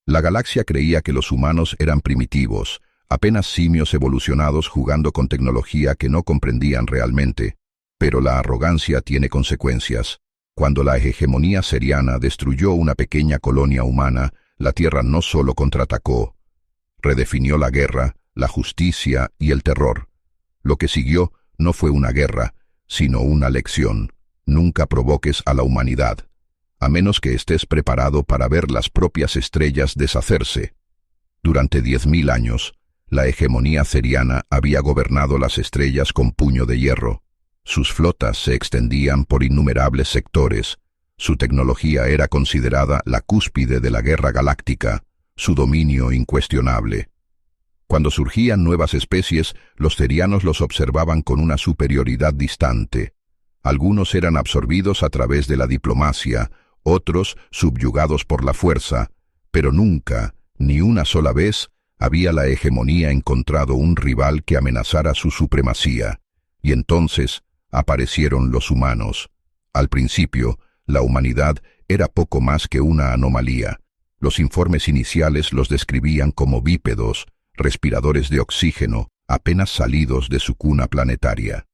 La galaxia creía que los humanos eran primitivos, apenas simios evolucionados jugando con tecnología que no comprendían realmente. Pero la arrogancia tiene consecuencias. Cuando la hegemonía seriana destruyó una pequeña colonia humana, la Tierra no solo contraatacó, redefinió la guerra, la justicia y el terror. Lo que siguió no fue una guerra, sino una lección. Nunca provoques a la humanidad, a menos que estés preparado para ver las propias estrellas deshacerse. Durante 10.000 años, la hegemonía ceriana había gobernado las estrellas con puño de hierro. Sus flotas se extendían por innumerables sectores. Su tecnología era considerada la cúspide de la guerra galáctica, su dominio incuestionable. Cuando surgían nuevas especies, los cerianos los observaban con una superioridad distante. Algunos eran absorbidos a través de la diplomacia, otros subyugados por la fuerza, pero nunca, ni una sola vez, había la hegemonía encontrado un rival que amenazara su supremacía. Y entonces aparecieron los humanos. Al principio, la humanidad era poco más que una anomalía. Los informes iniciales los describían como bípedos, respiradores de oxígeno, apenas salidos de su cuna planetaria.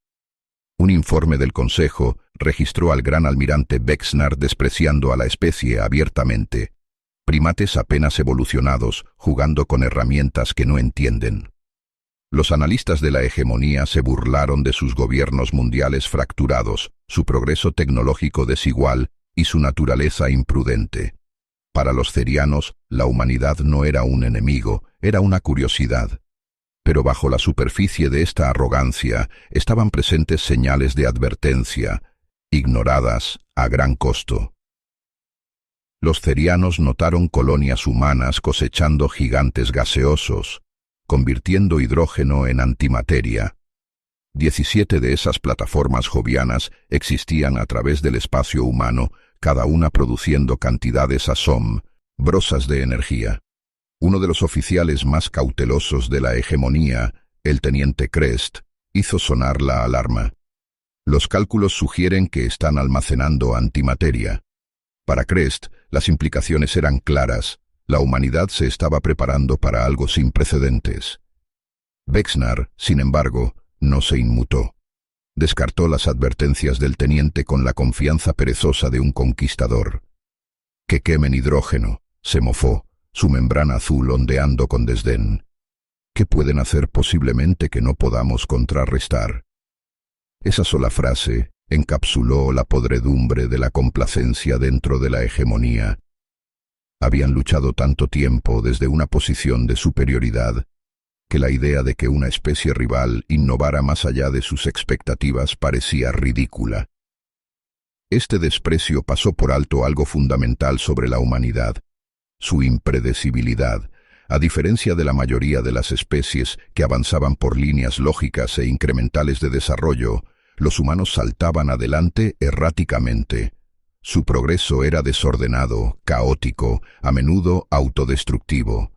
Un informe del Consejo registró al gran almirante Vexnar despreciando a la especie abiertamente. Primates apenas evolucionados, jugando con herramientas que no entienden. Los analistas de la hegemonía se burlaron de sus gobiernos mundiales fracturados, su progreso tecnológico desigual y su naturaleza imprudente. Para los cerianos, la humanidad no era un enemigo, era una curiosidad. Pero bajo la superficie de esta arrogancia estaban presentes señales de advertencia, ignoradas a gran costo. Los cerianos notaron colonias humanas cosechando gigantes gaseosos, convirtiendo hidrógeno en antimateria. 17 de esas plataformas jovianas existían a través del espacio humano, cada una produciendo cantidades asombrosas de energía. Uno de los oficiales más cautelosos de la hegemonía, el teniente Crest, hizo sonar la alarma. Los cálculos sugieren que están almacenando antimateria. Para Crest, las implicaciones eran claras. La humanidad se estaba preparando para algo sin precedentes. Vexnar, sin embargo, no se inmutó. Descartó las advertencias del teniente con la confianza perezosa de un conquistador. «Que quemen hidrógeno», se mofó, su membrana azul ondeando con desdén. «¿Qué pueden hacer posiblemente que no podamos contrarrestar?» Esa sola frase encapsuló la podredumbre de la complacencia dentro de la hegemonía. Habían luchado tanto tiempo desde una posición de superioridad, que la idea de que una especie rival innovara más allá de sus expectativas parecía ridícula. Este desprecio pasó por alto algo fundamental sobre la humanidad: su impredecibilidad. A diferencia de la mayoría de las especies que avanzaban por líneas lógicas e incrementales de desarrollo, los humanos saltaban adelante erráticamente. Su progreso era desordenado, caótico, a menudo autodestructivo.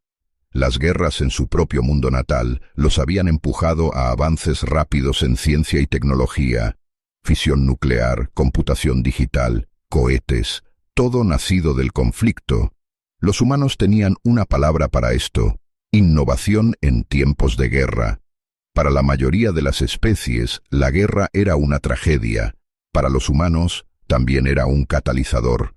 Las guerras en su propio mundo natal los habían empujado a avances rápidos en ciencia y tecnología, fisión nuclear, computación digital, cohetes, todo nacido del conflicto. Los humanos tenían una palabra para esto: innovación en tiempos de guerra. Para la mayoría de las especies, la guerra era una tragedia. Para los humanos, también era un catalizador.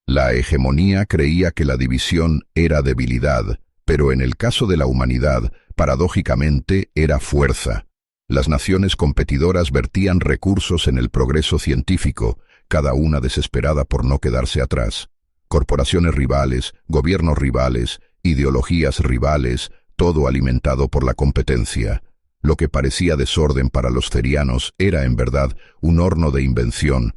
La hegemonía creía que la división era debilidad, pero en el caso de la humanidad, paradójicamente, era fuerza. Las naciones competidoras vertían recursos en el progreso científico, cada una desesperada por no quedarse atrás. Corporaciones rivales, gobiernos rivales, ideologías rivales, todo alimentado por la competencia. Lo que parecía desorden para los cerianos era en verdad un horno de invención.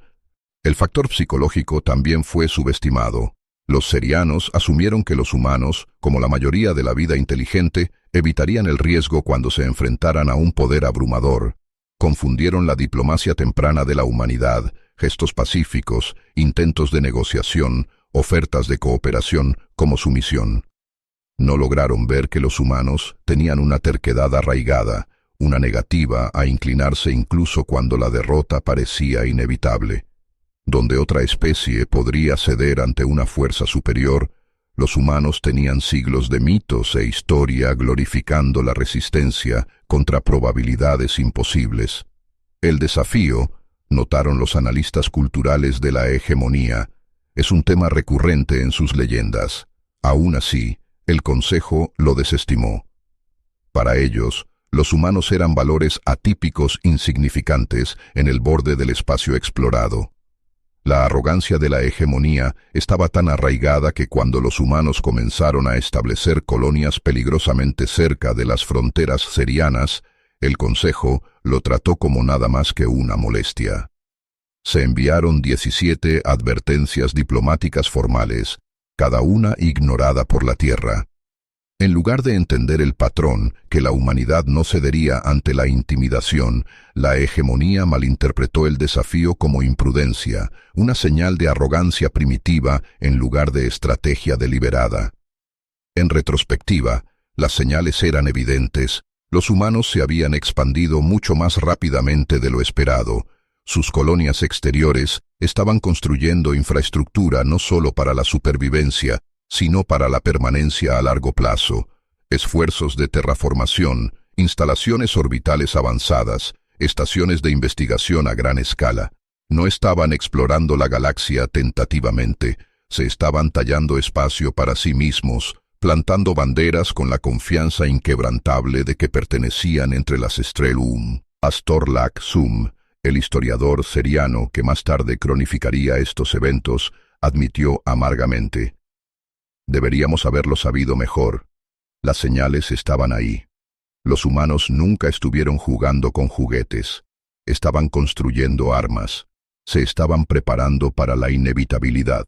El factor psicológico también fue subestimado. Los cerianos asumieron que los humanos, como la mayoría de la vida inteligente, evitarían el riesgo cuando se enfrentaran a un poder abrumador. Confundieron la diplomacia temprana de la humanidad, gestos pacíficos, intentos de negociación, ofertas de cooperación como sumisión. No lograron ver que los humanos tenían una terquedad arraigada, una negativa a inclinarse incluso cuando la derrota parecía inevitable. Donde otra especie podría ceder ante una fuerza superior, Los humanos tenían siglos de mitos e historia glorificando la resistencia contra probabilidades imposibles. El desafío, notaron los analistas culturales de la hegemonía, es un tema recurrente en sus leyendas. Aún así, el Consejo lo desestimó. Para ellos, los humanos eran valores atípicos insignificantes en el borde del espacio explorado. La arrogancia de la hegemonía estaba tan arraigada que cuando los humanos comenzaron a establecer colonias peligrosamente cerca de las fronteras serianas, el Consejo lo trató como nada más que una molestia. Se enviaron 17 advertencias diplomáticas formales, cada una ignorada por la Tierra. En lugar de entender el patrón, que la humanidad no cedería ante la intimidación, la hegemonía malinterpretó el desafío como imprudencia, una señal de arrogancia primitiva en lugar de estrategia deliberada. En retrospectiva, las señales eran evidentes. Los humanos se habían expandido mucho más rápidamente de lo esperado. Sus colonias exteriores estaban construyendo infraestructura no solo para la supervivencia, sino para la permanencia a largo plazo. Esfuerzos de terraformación, instalaciones orbitales avanzadas, estaciones de investigación a gran escala. No estaban explorando la galaxia tentativamente, se estaban tallando espacio para sí mismos, plantando banderas con la confianza inquebrantable de que pertenecían entre las Strelum. Astor Lack-Zum, el historiador seriano que más tarde cronificaría estos eventos, admitió amargamente: deberíamos haberlo sabido mejor. Las señales estaban ahí. Los humanos nunca estuvieron jugando con juguetes. Estaban construyendo armas. Se estaban preparando para la inevitabilidad.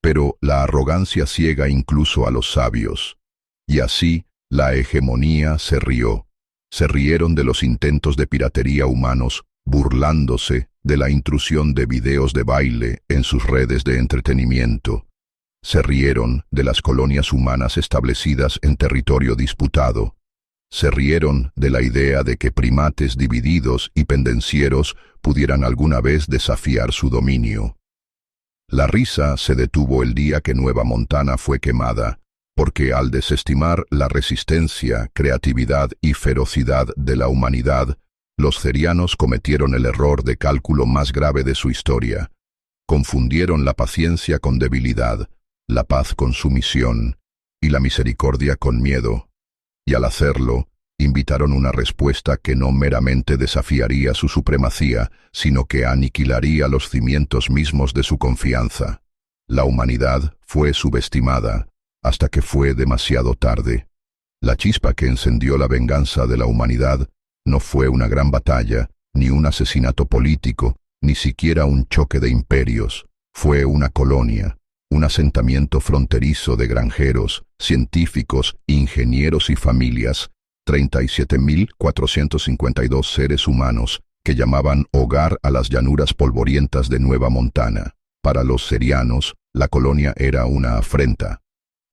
Pero la arrogancia ciega incluso a los sabios. Y así, la hegemonía se rió. Se rieron de los intentos de piratería humanos, burlándose de la intrusión de videos de baile en sus redes de entretenimiento. Se rieron de las colonias humanas establecidas en territorio disputado. Se rieron de la idea de que primates divididos y pendencieros pudieran alguna vez desafiar su dominio. La risa se detuvo el día que Nueva Montana fue quemada, porque al desestimar la resistencia, creatividad y ferocidad de la humanidad, los cerianos cometieron el error de cálculo más grave de su historia. Confundieron la paciencia con debilidad, la paz con sumisión y la misericordia con miedo, y al hacerlo, invitaron una respuesta que no meramente desafiaría su supremacía, sino que aniquilaría los cimientos mismos de su confianza. La humanidad fue subestimada hasta que fue demasiado tarde. La chispa que encendió la venganza de la humanidad no fue una gran batalla, ni un asesinato político, ni siquiera un choque de imperios. Fue una colonia, un asentamiento fronterizo de granjeros, científicos, ingenieros y familias, 37.452 seres humanos que llamaban hogar a las llanuras polvorientas de Nueva Montana. Para los serianos, la colonia era una afrenta.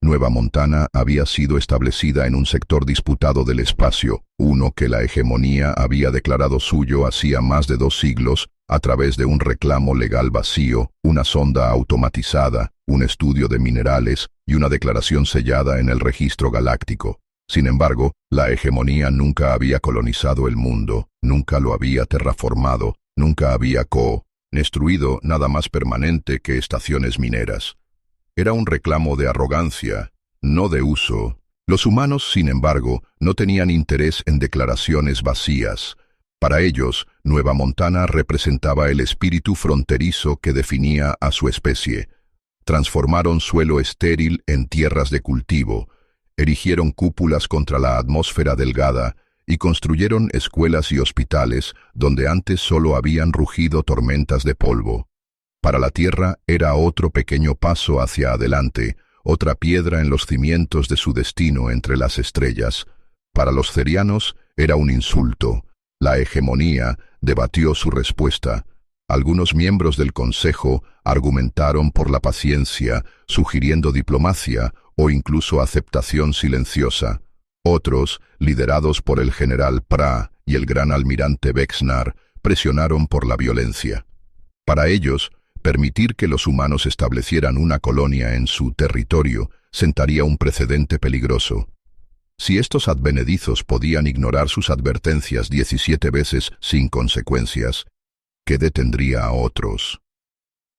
Nueva Montana había sido establecida en un sector disputado del espacio, uno que la hegemonía había declarado suyo hacía más de 2 siglos, a través de un reclamo legal vacío, una sonda automatizada, un estudio de minerales y una declaración sellada en el registro galáctico. Sin embargo, la hegemonía nunca había colonizado el mundo, nunca lo había terraformado, nunca había construido nada más permanente que estaciones mineras. Era un reclamo de arrogancia, no de uso. Los humanos, sin embargo, no tenían interés en declaraciones vacías. Para ellos, Nueva Montana representaba el espíritu fronterizo que definía a su especie. Transformaron suelo estéril en tierras de cultivo, erigieron cúpulas contra la atmósfera delgada y construyeron escuelas y hospitales donde antes solo habían rugido tormentas de polvo. Para la Tierra era otro pequeño paso hacia adelante, otra piedra en los cimientos de su destino entre las estrellas. Para los cerianos era un insulto. La hegemonía debatió su respuesta. Algunos miembros del Consejo argumentaron por la paciencia, sugiriendo diplomacia o incluso aceptación silenciosa. Otros, liderados por el general Pra y el gran almirante Bexnar, presionaron por la violencia. Para ellos, permitir que los humanos establecieran una colonia en su territorio sentaría un precedente peligroso. Si estos advenedizos podían ignorar sus advertencias 17 veces sin consecuencias, ¿qué detendría a otros?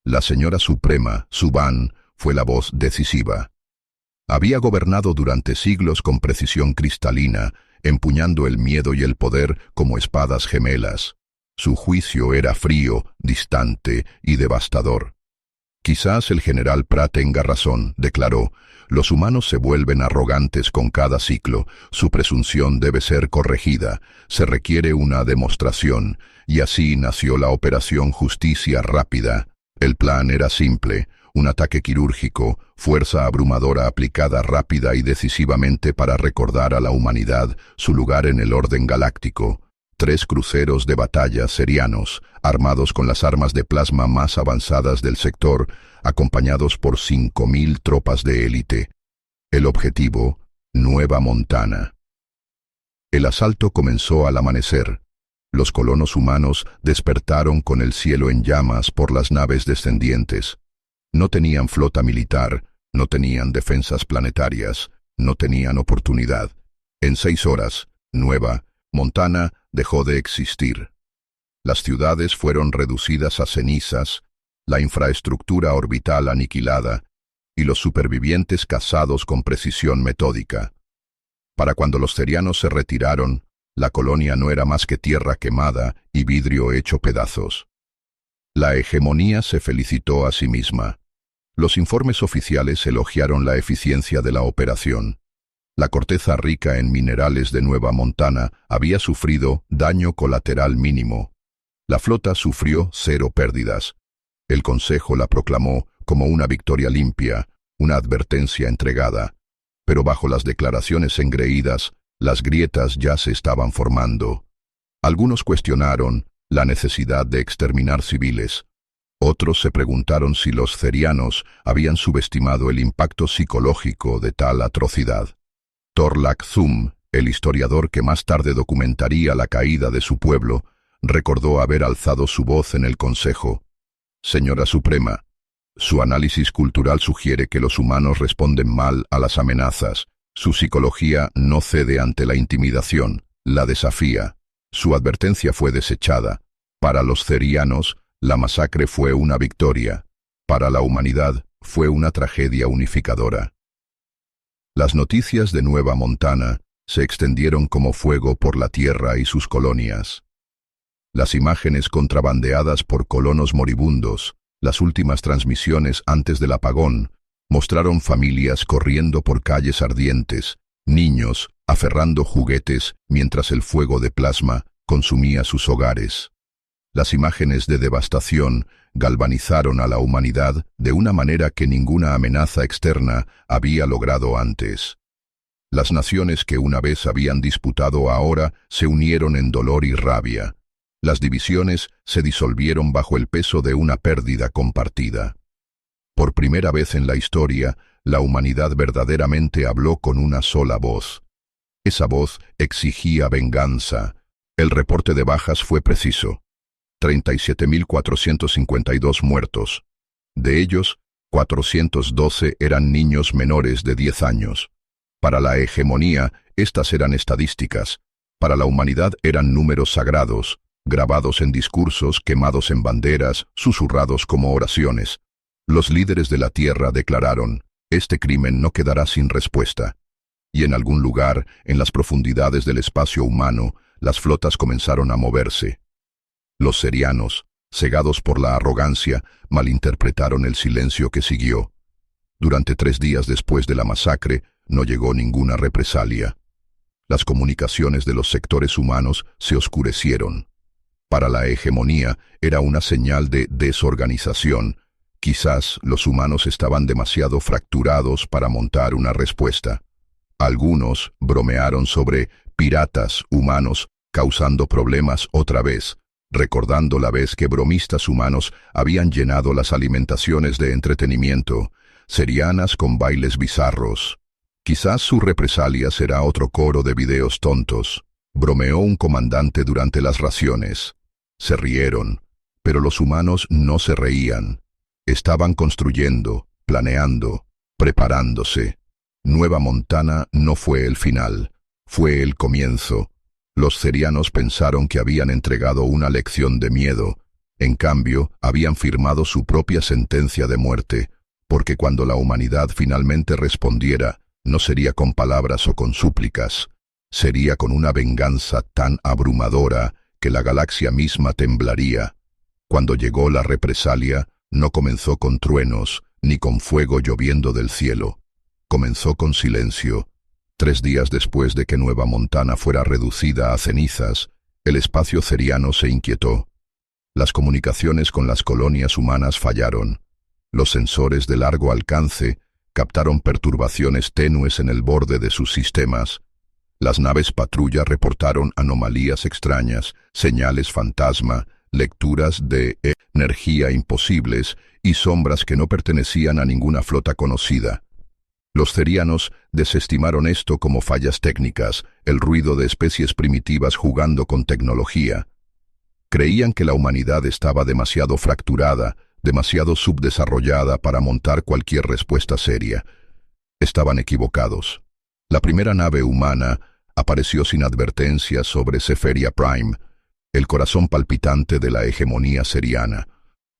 La señora suprema, Suban, fue la voz decisiva. Había gobernado durante siglos con precisión cristalina, empuñando el miedo y el poder como espadas gemelas. Su juicio era frío, distante y devastador. Quizás el general Prat tenga razón, declaró. Los humanos se vuelven arrogantes con cada ciclo, su presunción debe ser corregida, se requiere una demostración, y así nació la Operación Justicia Rápida. El plan era simple, un ataque quirúrgico, fuerza abrumadora aplicada rápida y decisivamente para recordar a la humanidad su lugar en el orden galáctico. 3 cruceros de batalla serianos, armados con las armas de plasma más avanzadas del sector, acompañados por 5.000 tropas de élite. El objetivo, Nueva Montana. El asalto comenzó al amanecer. Los colonos humanos despertaron con el cielo en llamas por las naves descendientes. No tenían flota militar, no tenían defensas planetarias, no tenían oportunidad. En 6 horas, Nueva Montana dejó de existir. Las ciudades fueron reducidas a cenizas, la infraestructura orbital aniquilada, y los supervivientes cazados con precisión metódica. Para cuando los cerianos se retiraron, la colonia no era más que tierra quemada y vidrio hecho pedazos. La hegemonía se felicitó a sí misma. Los informes oficiales elogiaron la eficiencia de la operación. La corteza rica en minerales de Nueva Montana había sufrido daño colateral mínimo. La flota sufrió 0 pérdidas. El Consejo la proclamó como una victoria limpia, una advertencia entregada. Pero bajo las declaraciones engreídas, las grietas ya se estaban formando. Algunos cuestionaron la necesidad de exterminar civiles. Otros se preguntaron si los cerianos habían subestimado el impacto psicológico de tal atrocidad. Torlak Zum, el historiador que más tarde documentaría la caída de su pueblo, recordó haber alzado su voz en el Consejo. Señora Suprema, su análisis cultural sugiere que los humanos responden mal a las amenazas. Su psicología no cede ante la intimidación, la desafía. Su advertencia fue desechada. Para los cerianos, la masacre fue una victoria. Para la humanidad, fue una tragedia unificadora. Las noticias de Nueva Montana se extendieron como fuego por la tierra y sus colonias. Las imágenes contrabandeadas por colonos moribundos, las últimas transmisiones antes del apagón, mostraron familias corriendo por calles ardientes, niños aferrando juguetes mientras el fuego de plasma consumía sus hogares. Las imágenes de devastación galvanizaron a la humanidad de una manera que ninguna amenaza externa había logrado antes. Las naciones que una vez habían disputado ahora se unieron en dolor y rabia. Las divisiones se disolvieron bajo el peso de una pérdida compartida. Por primera vez en la historia, la humanidad verdaderamente habló con una sola voz. Esa voz exigía venganza. El reporte de bajas fue preciso. 37.452 muertos. De ellos, 412 eran niños menores de 10 años. Para la hegemonía, estas eran estadísticas. Para la humanidad eran números sagrados, grabados en discursos, quemados en banderas, susurrados como oraciones. Los líderes de la tierra declararon, este crimen no quedará sin respuesta. Y en algún lugar, en las profundidades del espacio humano, las flotas comenzaron a moverse. Los cerianos, cegados por la arrogancia, malinterpretaron el silencio que siguió. Durante 3 días después de la masacre, no llegó ninguna represalia. Las comunicaciones de los sectores humanos se oscurecieron. Para la hegemonía era una señal de desorganización. Quizás los humanos estaban demasiado fracturados para montar una respuesta. Algunos bromearon sobre piratas humanos causando problemas otra vez, recordando la vez que bromistas humanos habían llenado las alimentaciones de entretenimiento, cerianas con bailes bizarros. Quizás su represalia será otro coro de videos tontos, bromeó un comandante durante las raciones. Se rieron, pero los humanos no se reían. Estaban construyendo, planeando, preparándose. Nueva Montana no fue el final, fue el comienzo. Los cerianos pensaron que habían entregado una lección de miedo. En cambio, habían firmado su propia sentencia de muerte, porque cuando la humanidad finalmente respondiera, no sería con palabras o con súplicas, sería con una venganza tan abrumadora que la galaxia misma temblaría. Cuando llegó la represalia, no comenzó con truenos, ni con fuego lloviendo del cielo. Comenzó con silencio. 3 días después de que Nueva Montana fuera reducida a cenizas, el espacio ceriano se inquietó. Las comunicaciones con las colonias humanas fallaron. Los sensores de largo alcance captaron perturbaciones tenues en el borde de sus sistemas. Las naves patrulla reportaron anomalías extrañas, señales fantasma, lecturas de energía imposibles y sombras que no pertenecían a ninguna flota conocida. Los cerianos desestimaron esto como fallas técnicas, el ruido de especies primitivas jugando con tecnología. Creían que la humanidad estaba demasiado fracturada, demasiado subdesarrollada para montar cualquier respuesta seria. Estaban equivocados. La primera nave humana apareció sin advertencia sobre Seferia Prime, el corazón palpitante de la hegemonía ceriana.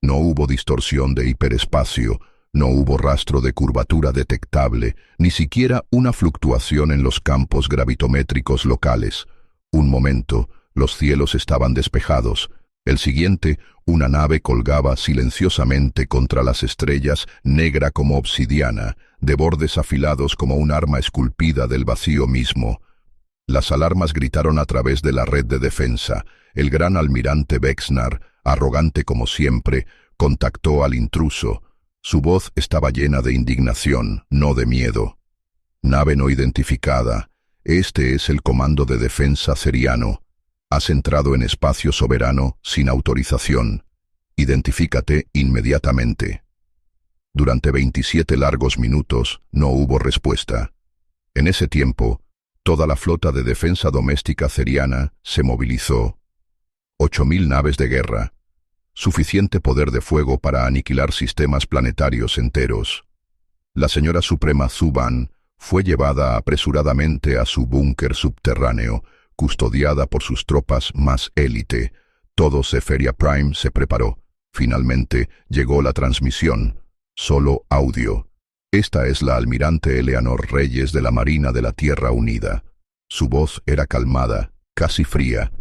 No hubo distorsión de hiperespacio, no hubo rastro de curvatura detectable, ni siquiera una fluctuación en los campos gravitométricos locales. Un momento, los cielos estaban despejados. El siguiente, una nave colgaba silenciosamente contra las estrellas, negra como obsidiana, de bordes afilados como un arma esculpida del vacío mismo. Las alarmas gritaron a través de la red de defensa. El gran almirante Vexnar, arrogante como siempre, contactó al intruso. Su voz estaba llena de indignación, no de miedo. Nave no identificada. Este es el comando de defensa ceriano. Has entrado en espacio soberano sin autorización. Identifícate inmediatamente. Durante 27 largos minutos no hubo respuesta. En ese tiempo, toda la flota de defensa doméstica ceriana se movilizó. 8.000 naves de guerra. Suficiente poder de fuego para aniquilar sistemas planetarios enteros. La señora suprema Zuban fue llevada apresuradamente a su búnker subterráneo, custodiada por sus tropas más élite. Todo Seferia Prime se preparó. Finalmente llegó la transmisión. Solo audio. Esta es la almirante Eleanor Reyes de la Marina de la Tierra Unida. Su voz era calmada, casi fría.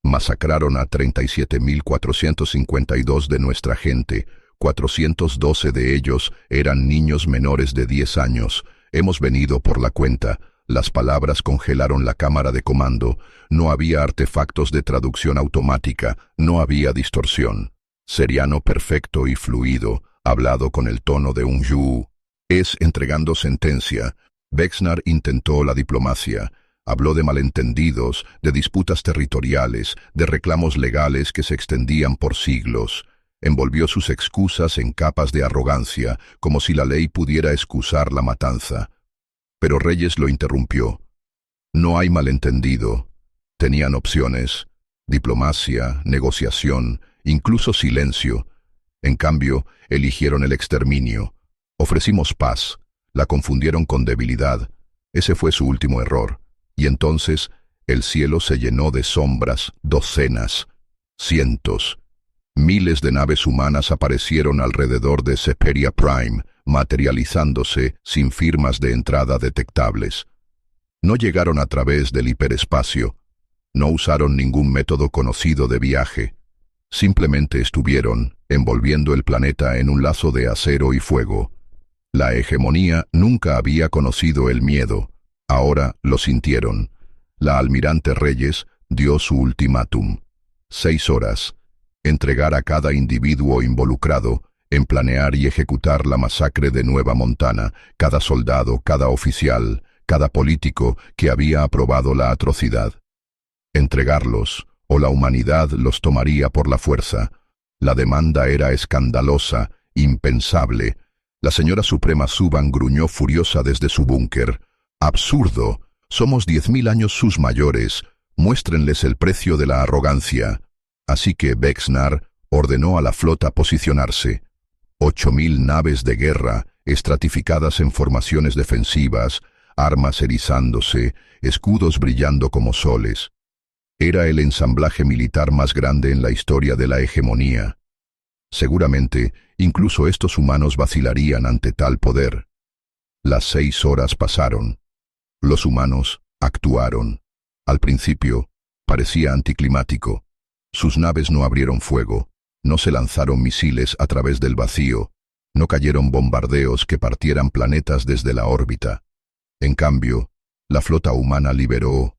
Masacraron a 37.452 de nuestra gente. 412 de ellos eran niños menores de 10 años. Hemos venido por la cuenta. Las palabras congelaron la cámara de comando. No había artefactos de traducción automática. No había distorsión. Ceriano perfecto y fluido, hablado con el tono de un yu. Es entregando sentencia. Vexnar intentó la diplomacia. Habló de malentendidos, de disputas territoriales, de reclamos legales que se extendían por siglos. Envolvió sus excusas en capas de arrogancia, como si la ley pudiera excusar la matanza. Pero Reyes lo interrumpió. No hay malentendido. Tenían opciones: diplomacia, negociación, incluso silencio. En cambio, eligieron el exterminio. Ofrecimos paz. La confundieron con debilidad. Ese fue su último error. Y entonces el cielo se llenó de sombras, docenas, cientos. Miles de naves humanas aparecieron alrededor de Seferia Prime, materializándose sin firmas de entrada detectables. No llegaron a través del hiperespacio. No usaron ningún método conocido de viaje. Simplemente estuvieron, envolviendo el planeta en un lazo de acero y fuego. La hegemonía nunca había conocido el miedo. Ahora lo sintieron. La almirante Reyes dio su ultimátum. 6 horas. Entregar a cada individuo involucrado en planear y ejecutar la masacre de Nueva Montana, cada soldado, cada oficial, cada político que había aprobado la atrocidad. Entregarlos, o la humanidad los tomaría por la fuerza. La demanda era escandalosa, impensable. La señora suprema Zuban gruñó furiosa desde su búnker. «Absurdo. Somos 10.000 años sus mayores. Muéstrenles el precio de la arrogancia». Así que Vexnar ordenó a la flota posicionarse. 8.000 naves de guerra, estratificadas en formaciones defensivas, armas erizándose, escudos brillando como soles. Era el ensamblaje militar más grande en la historia de la hegemonía. Seguramente, incluso estos humanos vacilarían ante tal poder. Las 6 horas pasaron. Los humanos actuaron. Al principio, parecía anticlimático. Sus naves no abrieron fuego, no se lanzaron misiles a través del vacío, no cayeron bombardeos que partieran planetas desde la órbita. En cambio, la flota humana liberó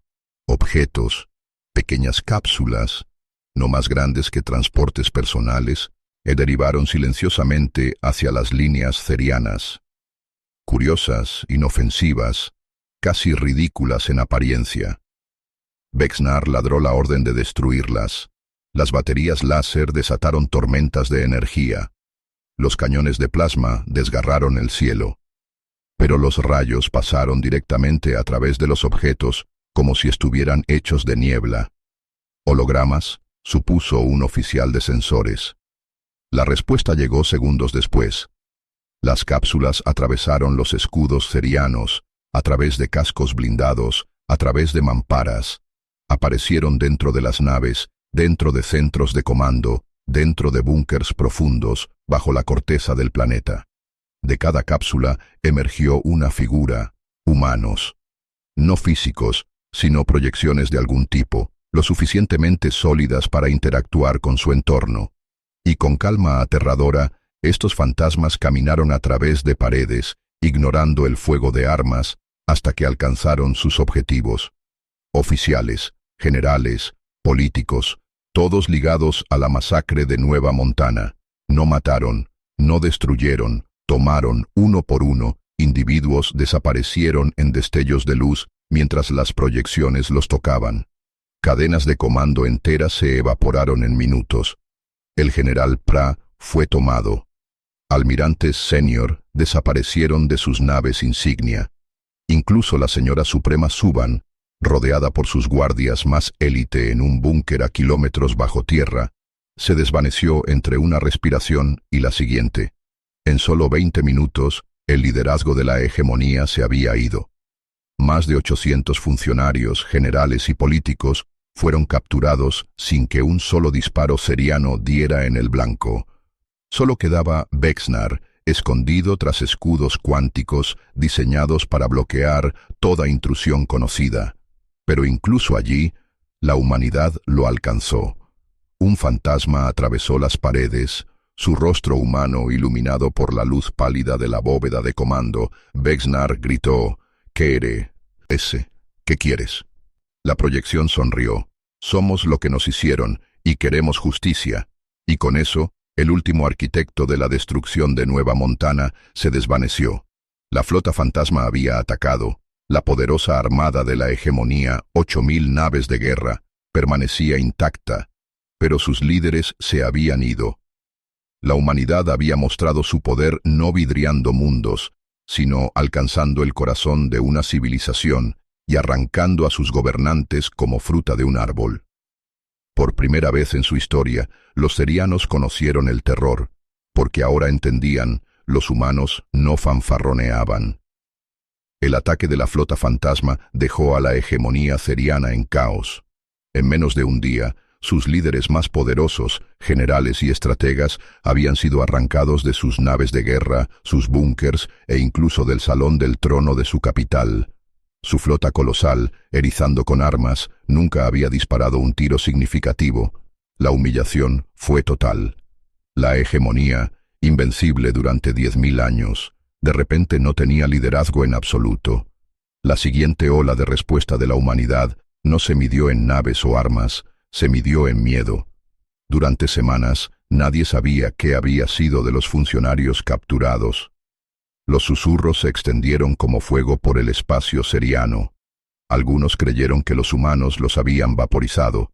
objetos, pequeñas cápsulas, no más grandes que transportes personales, y derivaron silenciosamente hacia las líneas cerianas. Curiosas, inofensivas, casi ridículas en apariencia. Vexnar ladró la orden de destruirlas. Las baterías láser desataron tormentas de energía. Los cañones de plasma desgarraron el cielo. Pero los rayos pasaron directamente a través de los objetos como si estuvieran hechos de niebla. Hologramas, supuso un oficial de sensores. La respuesta llegó segundos después. Las cápsulas atravesaron los escudos cerianos, a través de cascos blindados, a través de mamparas. Aparecieron dentro de las naves, dentro de centros de comando, dentro de búnkers profundos, bajo la corteza del planeta. De cada cápsula emergió una figura, humanos. No físicos, sino proyecciones de algún tipo, lo suficientemente sólidas para interactuar con su entorno. Y con calma aterradora, estos fantasmas caminaron a través de paredes, ignorando el fuego de armas, hasta que alcanzaron sus objetivos. Oficiales, generales, políticos, todos ligados a la masacre de Nueva Montana. No mataron, no destruyeron, tomaron uno por uno, individuos desaparecieron en destellos de luz mientras las proyecciones los tocaban. Cadenas de comando enteras se evaporaron en minutos. El general Pra fue tomado. Almirantes senior desaparecieron de sus naves insignia. Incluso la señora Suprema Suban, rodeada por sus guardias más élite en un búnker a kilómetros bajo tierra, se desvaneció entre una respiración y la siguiente. En solo 20 minutos, el liderazgo de la hegemonía se había ido. Más de 800 funcionarios, generales y políticos fueron capturados sin que un solo disparo ceriano diera en el blanco. Solo quedaba Vexnar, escondido tras escudos cuánticos diseñados para bloquear toda intrusión conocida. Pero incluso allí, la humanidad lo alcanzó. Un fantasma atravesó las paredes, su rostro humano iluminado por la luz pálida de la bóveda de comando. Vexnar gritó: ¿Qué eres? ¿Qué quieres? La proyección sonrió. Somos lo que nos hicieron, y queremos justicia. Y con eso, el último arquitecto de la destrucción de Nueva Montana se desvaneció. La flota fantasma había atacado. La poderosa armada de la hegemonía, 8.000 naves de guerra, permanecía intacta, pero sus líderes se habían ido. La humanidad había mostrado su poder no vidriando mundos, sino alcanzando el corazón de una civilización y arrancando a sus gobernantes como fruta de un árbol. Por primera vez en su historia, los cerianos conocieron el terror, porque ahora entendían, los humanos no fanfarroneaban. El ataque de la flota fantasma dejó a la hegemonía ceriana en caos. En menos de un día, sus líderes más poderosos, generales y estrategas, habían sido arrancados de sus naves de guerra, sus búnkers e incluso del salón del trono de su capital. Su flota colosal, erizando con armas, nunca había disparado un tiro significativo. La humillación fue total. La hegemonía, invencible durante 10.000 años, de repente no tenía liderazgo en absoluto. La siguiente ola de respuesta de la humanidad no se midió en naves o armas, se midió en miedo. Durante semanas, nadie sabía qué había sido de los funcionarios capturados. Los susurros se extendieron como fuego por el espacio ceriano. Algunos creyeron que los humanos los habían vaporizado.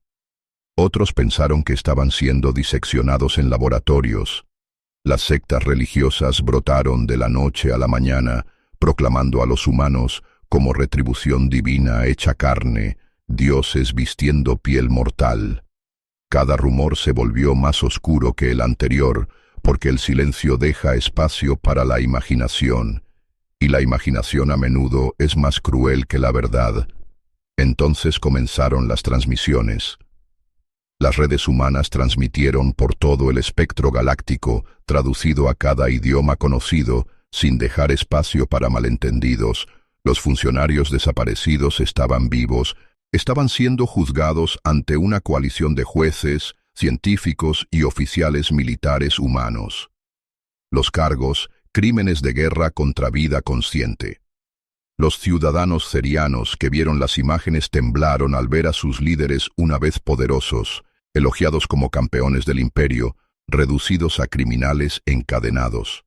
Otros pensaron que estaban siendo diseccionados en laboratorios. Las sectas religiosas brotaron de la noche a la mañana, proclamando a los humanos como retribución divina hecha carne, dioses vistiendo piel mortal. Cada rumor se volvió más oscuro que el anterior, porque el silencio deja espacio para la imaginación, y la imaginación a menudo es más cruel que la verdad. Entonces comenzaron las transmisiones. Las redes humanas transmitieron por todo el espectro galáctico, traducido a cada idioma conocido, sin dejar espacio para malentendidos. Los funcionarios desaparecidos estaban vivos, estaban siendo juzgados ante una coalición de jueces, científicos y oficiales militares humanos. Los cargos, crímenes de guerra contra vida consciente. Los ciudadanos cerianos que vieron las imágenes temblaron al ver a sus líderes una vez poderosos, elogiados como campeones del imperio, reducidos a criminales encadenados.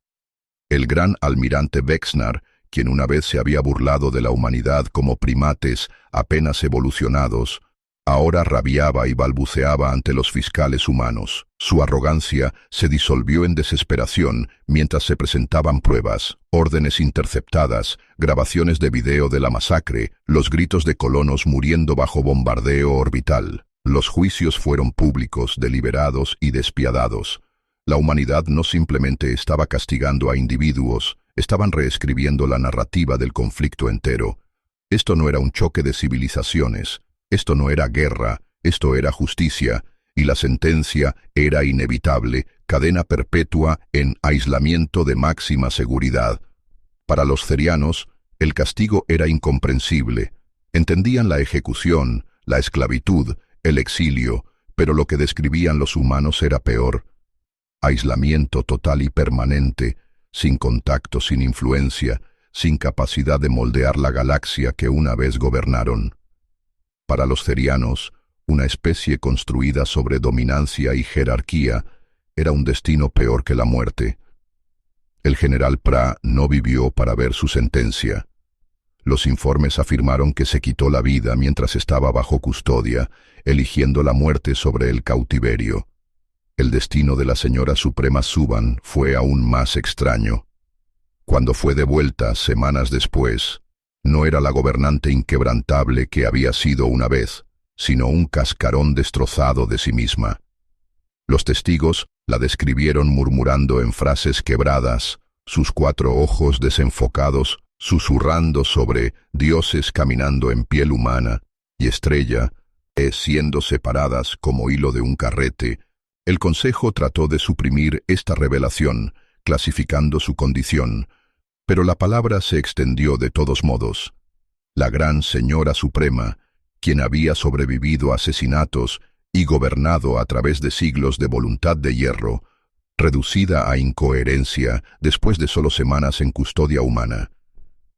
El gran almirante Vexnar, quien una vez se había burlado de la humanidad como primates apenas evolucionados, ahora rabiaba y balbuceaba ante los fiscales humanos. Su arrogancia se disolvió en desesperación mientras se presentaban pruebas, órdenes interceptadas, grabaciones de video de la masacre, los gritos de colonos muriendo bajo bombardeo orbital. Los juicios fueron públicos, deliberados y despiadados. La humanidad no simplemente estaba castigando a individuos, estaban reescribiendo la narrativa del conflicto entero. Esto no era un choque de civilizaciones, esto no era guerra, esto era justicia, y la sentencia era inevitable, cadena perpetua en aislamiento de máxima seguridad. Para los cerianos, el castigo era incomprensible. Entendían la ejecución, la esclavitud, el exilio, pero lo que describían los humanos era peor. Aislamiento total y permanente, sin contacto, sin influencia, sin capacidad de moldear la galaxia que una vez gobernaron. Para los cerianos, una especie construida sobre dominancia y jerarquía, era un destino peor que la muerte. El general Pra no vivió para ver su sentencia. Los informes afirmaron que se quitó la vida mientras estaba bajo custodia, eligiendo la muerte sobre el cautiverio. El destino de la señora suprema Suban fue aún más extraño. Cuando fue devuelta semanas después, no era la gobernante inquebrantable que había sido una vez, sino un cascarón destrozado de sí misma. Los testigos la describieron murmurando en frases quebradas, sus 4 ojos desenfocados, susurrando sobre dioses caminando en piel humana y estrella, siendo separadas como hilo de un carrete. El Consejo trató de suprimir esta revelación, clasificando su condición, pero la palabra se extendió de todos modos. La gran Señora Suprema, quien había sobrevivido a asesinatos y gobernado a través de siglos de voluntad de hierro, reducida a incoherencia después de solo semanas en custodia humana.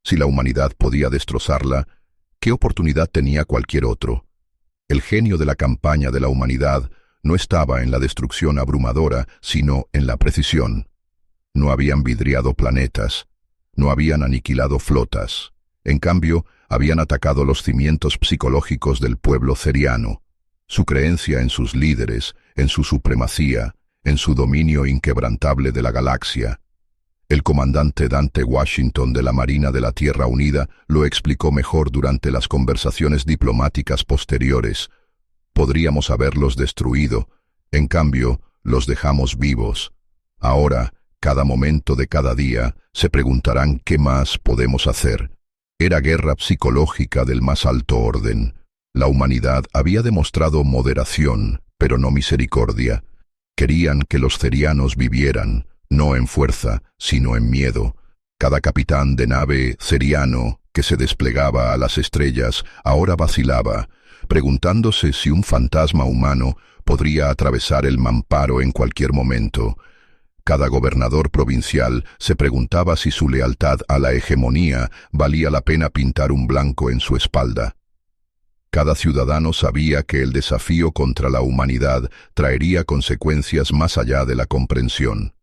Si la humanidad podía destrozarla, ¿qué oportunidad tenía cualquier otro? El genio de la campaña de la humanidad no estaba en la destrucción abrumadora, sino en la precisión. No habían vidriado planetas, no habían aniquilado flotas. En cambio, habían atacado los cimientos psicológicos del pueblo ceriano, su creencia en sus líderes, en su supremacía, en su dominio inquebrantable de la galaxia. El comandante Dante Washington de la Marina de la Tierra Unida lo explicó mejor durante las conversaciones diplomáticas posteriores. Podríamos haberlos destruido, en cambio, los dejamos vivos. Ahora, cada momento de cada día, se preguntarán qué más podemos hacer. Era guerra psicológica del más alto orden. La humanidad había demostrado moderación, pero no misericordia. Querían que los cerianos vivieran, no en fuerza, sino en miedo. Cada capitán de nave ceriano que se desplegaba a las estrellas ahora vacilaba, preguntándose si un fantasma humano podría atravesar el mamparo en cualquier momento. Cada gobernador provincial se preguntaba si su lealtad a la hegemonía valía la pena pintar un blanco en su espalda. Cada ciudadano sabía que el desafío contra la humanidad traería consecuencias más allá de la comprensión.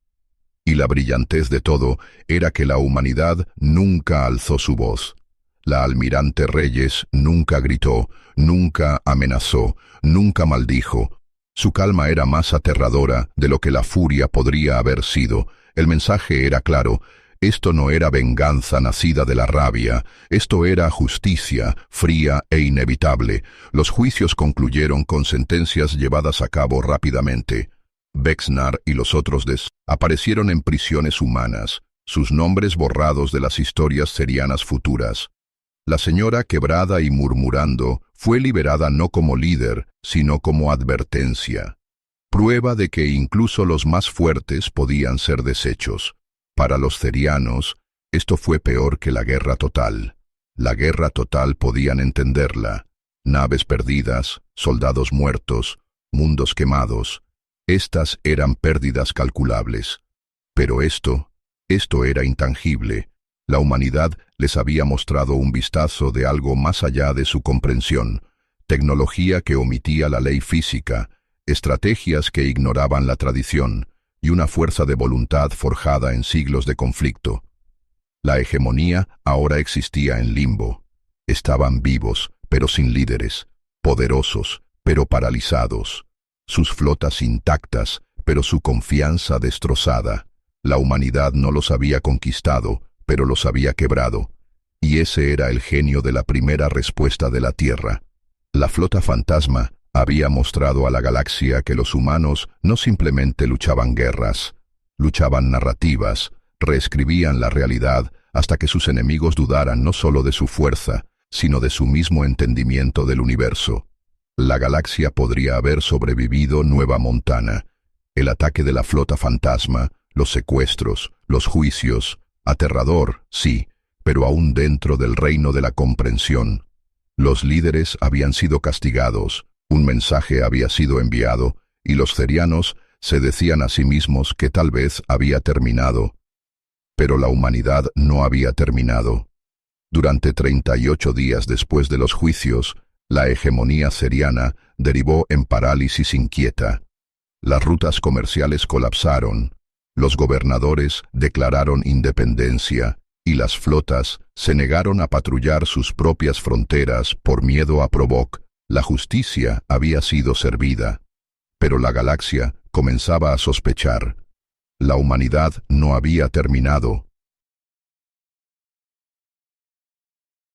Y la brillantez de todo era que la humanidad nunca alzó su voz. La almirante Reyes nunca gritó, nunca amenazó, nunca maldijo. Su calma era más aterradora de lo que la furia podría haber sido. El mensaje era claro. Esto no era venganza nacida de la rabia, esto era justicia, fría e inevitable. Los juicios concluyeron con sentencias llevadas a cabo rápidamente. Vexnar y los otros aparecieron en prisiones humanas, sus nombres borrados de las historias serianas futuras. La señora, quebrada y murmurando, fue liberada no como líder, sino como advertencia. Prueba de que incluso los más fuertes podían ser deshechos. Para los cerianos, esto fue peor que la guerra total. La guerra total podían entenderla. Naves perdidas, soldados muertos, mundos quemados. Estas eran pérdidas calculables. Pero esto era intangible. La humanidad les había mostrado un vistazo de algo más allá de su comprensión. Tecnología que omitía la ley física, estrategias que ignoraban la tradición, y una fuerza de voluntad forjada en siglos de conflicto. La hegemonía ahora existía en limbo. Estaban vivos, pero sin líderes, poderosos, pero paralizados, sus flotas intactas, pero su confianza destrozada. La humanidad no los había conquistado, pero los había quebrado, y ese era el genio de la primera respuesta de la Tierra. La flota fantasma había mostrado a la galaxia que los humanos no simplemente luchaban guerras, luchaban narrativas, reescribían la realidad hasta que sus enemigos dudaran no solo de su fuerza, sino de su mismo entendimiento del universo. La galaxia podría haber sobrevivido Nueva Montana. El ataque de la flota fantasma, los secuestros, los juicios, aterrador, sí, pero aún dentro del reino de la comprensión. Los líderes habían sido castigados, un mensaje había sido enviado, y los cerianos se decían a sí mismos que tal vez había terminado. Pero la humanidad no había terminado. Durante 38 días después de los juicios, la hegemonía ceriana derivó en parálisis inquieta. Las rutas comerciales colapsaron, los gobernadores declararon independencia, y las flotas se negaron a patrullar sus propias fronteras por miedo a Provoc. La justicia había sido servida, pero la galaxia comenzaba a sospechar. La humanidad no había terminado,